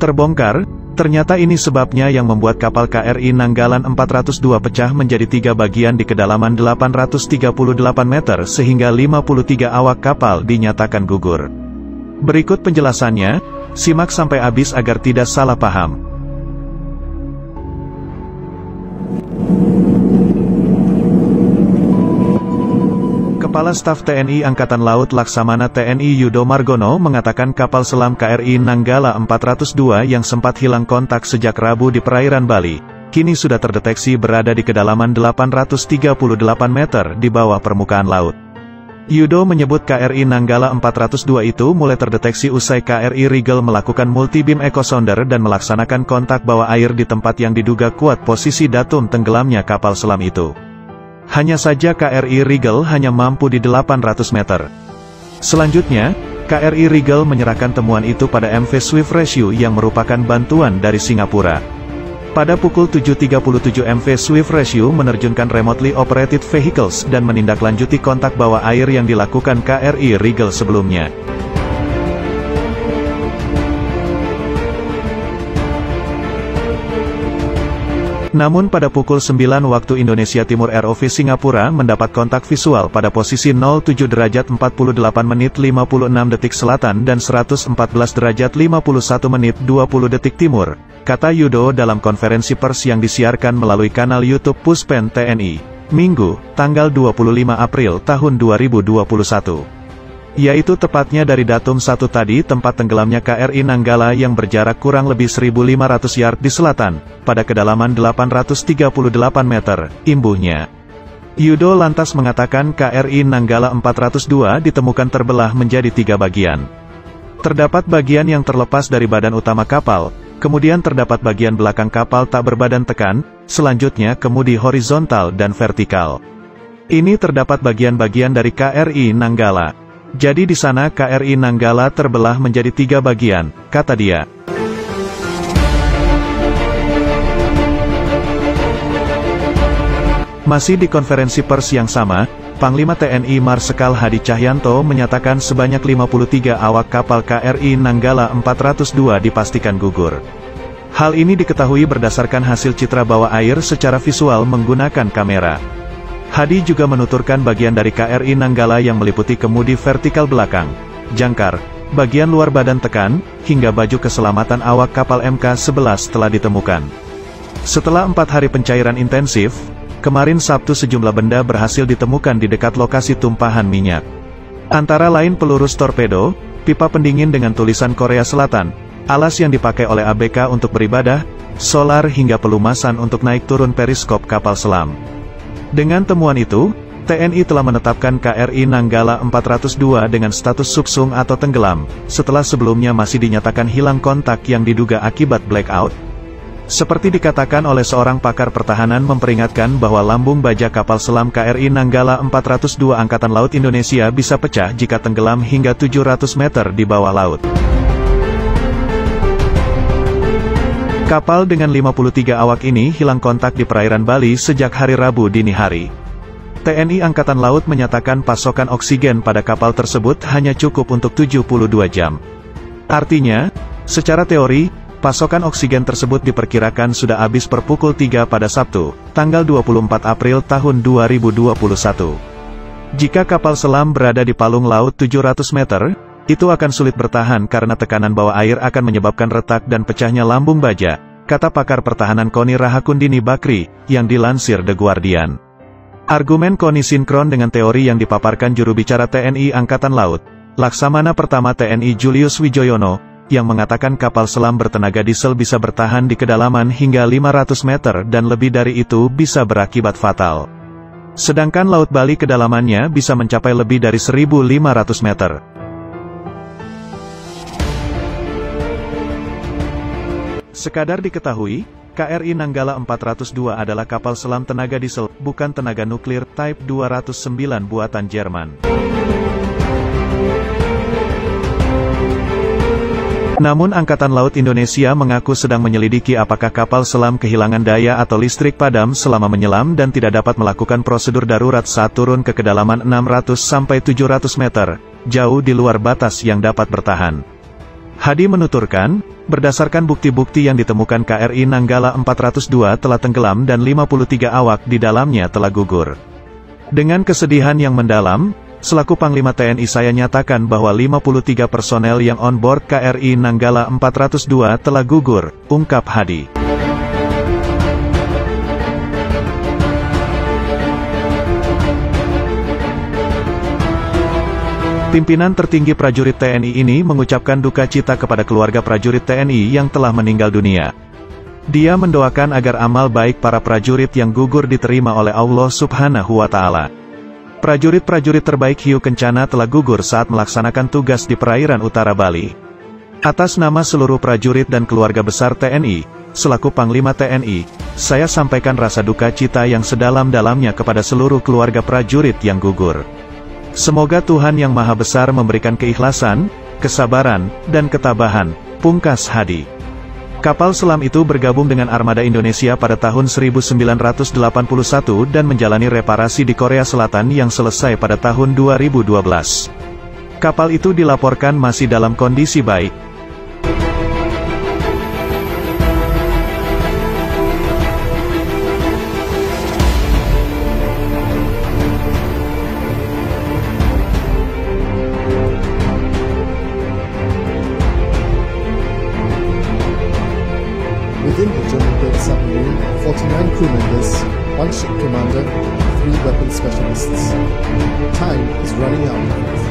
terbongkar, ternyata ini sebabnya yang membuat kapal KRI Nanggala 402 pecah menjadi 3 bagian di kedalaman 838 meter sehingga 53 awak kapal dinyatakan gugur. Berikut penjelasannya, simak sampai habis agar tidak salah paham. Kepala Staf TNI Angkatan Laut Laksamana TNI Yudo Margono mengatakan kapal selam KRI Nanggala 402 yang sempat hilang kontak sejak Rabu di perairan Bali, kini sudah terdeteksi berada di kedalaman 838 meter di bawah permukaan laut. Yudo menyebut KRI Nanggala 402 itu mulai terdeteksi usai KRI Rigel melakukan multi-beam echo sounder dan melaksanakan kontak bawah air di tempat yang diduga kuat posisi datum tenggelamnya kapal selam itu. Hanya saja KRI Rigel hanya mampu di 800 meter. Selanjutnya, KRI Rigel menyerahkan temuan itu pada MV Swift Rescue yang merupakan bantuan dari Singapura. Pada pukul 7.37 MV Swift Rescue menerjunkan remotely operated vehicles dan menindaklanjuti kontak bawah air yang dilakukan KRI Rigel sebelumnya. Namun pada pukul 9 waktu Indonesia Timur ROV Singapura mendapat kontak visual pada posisi 07 derajat 48 menit 56 detik selatan dan 114 derajat 51 menit 20 detik timur, kata Yudo dalam konferensi pers yang disiarkan melalui kanal YouTube Puspen TNI, Minggu, tanggal 25 April tahun 2021. Yaitu tepatnya dari datum 1 tadi tempat tenggelamnya KRI Nanggala yang berjarak kurang lebih 1.500 yard di selatan, pada kedalaman 838 meter, imbuhnya. Yudo lantas mengatakan KRI Nanggala 402 ditemukan terbelah menjadi 3 bagian. Terdapat bagian yang terlepas dari badan utama kapal, kemudian terdapat bagian belakang kapal tak berbadan tekan, selanjutnya kemudi horizontal dan vertikal. Ini terdapat bagian-bagian dari KRI Nanggala. Jadi di sana KRI Nanggala terbelah menjadi 3 bagian, kata dia. Masih di konferensi pers yang sama, Panglima TNI Marsikal Hadi Cahyanto menyatakan sebanyak 53 awak kapal KRI Nanggala 402 dipastikan gugur. Hal ini diketahui berdasarkan hasil citra bawah air secara visual menggunakan kamera. Hadi juga menuturkan bagian dari KRI Nanggala yang meliputi kemudi vertikal belakang, jangkar, bagian luar badan tekan, hingga baju keselamatan awak kapal MK11 telah ditemukan. Setelah 4 hari pencairan intensif, kemarin Sabtu sejumlah benda berhasil ditemukan di dekat lokasi tumpahan minyak. Antara lain pelurus torpedo, pipa pendingin dengan tulisan Korea Selatan, alas yang dipakai oleh ABK untuk beribadah, solar hingga pelumasan untuk naik turun periskop kapal selam. Dengan temuan itu, TNI telah menetapkan KRI Nanggala 402 dengan status subsung atau tenggelam, setelah sebelumnya masih dinyatakan hilang kontak yang diduga akibat blackout. Seperti dikatakan oleh seorang pakar pertahanan memperingatkan bahwa lambung baja kapal selam KRI Nanggala 402 Angkatan Laut Indonesia bisa pecah jika tenggelam hingga 700 meter di bawah laut. Kapal dengan 53 awak ini hilang kontak di perairan Bali sejak hari Rabu dini hari. TNI Angkatan Laut menyatakan pasokan oksigen pada kapal tersebut hanya cukup untuk 72 jam. Artinya, secara teori, pasokan oksigen tersebut diperkirakan sudah habis per pukul 3 pada Sabtu, tanggal 24 April tahun 2021. Jika kapal selam berada di palung laut 700 meter, itu akan sulit bertahan karena tekanan bawah air akan menyebabkan retak dan pecahnya lambung baja, kata pakar pertahanan KONI Rahakundini Bakri, yang dilansir The Guardian. Argumen KONI sinkron dengan teori yang dipaparkan juru bicara TNI Angkatan Laut, Laksamana Pertama TNI Julius Wijoyono, yang mengatakan kapal selam bertenaga diesel bisa bertahan di kedalaman hingga 500 meter dan lebih dari itu bisa berakibat fatal. Sedangkan Laut Bali kedalamannya bisa mencapai lebih dari 1.500 meter. Sekadar diketahui, KRI Nanggala 402 adalah kapal selam tenaga diesel, bukan tenaga nuklir, Type 209 buatan Jerman. Namun Angkatan Laut Indonesia mengaku sedang menyelidiki apakah kapal selam kehilangan daya atau listrik padam selama menyelam dan tidak dapat melakukan prosedur darurat saat turun ke kedalaman 600-700 meter, jauh di luar batas yang dapat bertahan. Hadi menuturkan, berdasarkan bukti-bukti yang ditemukan KRI Nanggala 402 telah tenggelam dan 53 awak di dalamnya telah gugur. Dengan kesedihan yang mendalam, selaku Panglima TNI saya nyatakan bahwa 53 personel yang on board KRI Nanggala 402 telah gugur, ungkap Hadi. Pimpinan tertinggi prajurit TNI ini mengucapkan duka cita kepada keluarga prajurit TNI yang telah meninggal dunia. Dia mendoakan agar amal baik para prajurit yang gugur diterima oleh Allah Subhanahu wa Ta'ala. Prajurit-prajurit terbaik Hiu Kencana telah gugur saat melaksanakan tugas di perairan utara Bali. Atas nama seluruh prajurit dan keluarga besar TNI, selaku Panglima TNI, saya sampaikan rasa duka cita yang sedalam-dalamnya kepada seluruh keluarga prajurit yang gugur. Semoga Tuhan Yang Maha Besar memberikan keikhlasan, kesabaran, dan ketabahan, pungkas Hadi. Kapal selam itu bergabung dengan armada Indonesia pada tahun 1981 dan menjalani reparasi di Korea Selatan yang selesai pada tahun 2012. Kapal itu dilaporkan masih dalam kondisi baik. Within the German-built submarine, 49 crew members, 1 ship commander, 3 weapons specialists. Time is running out.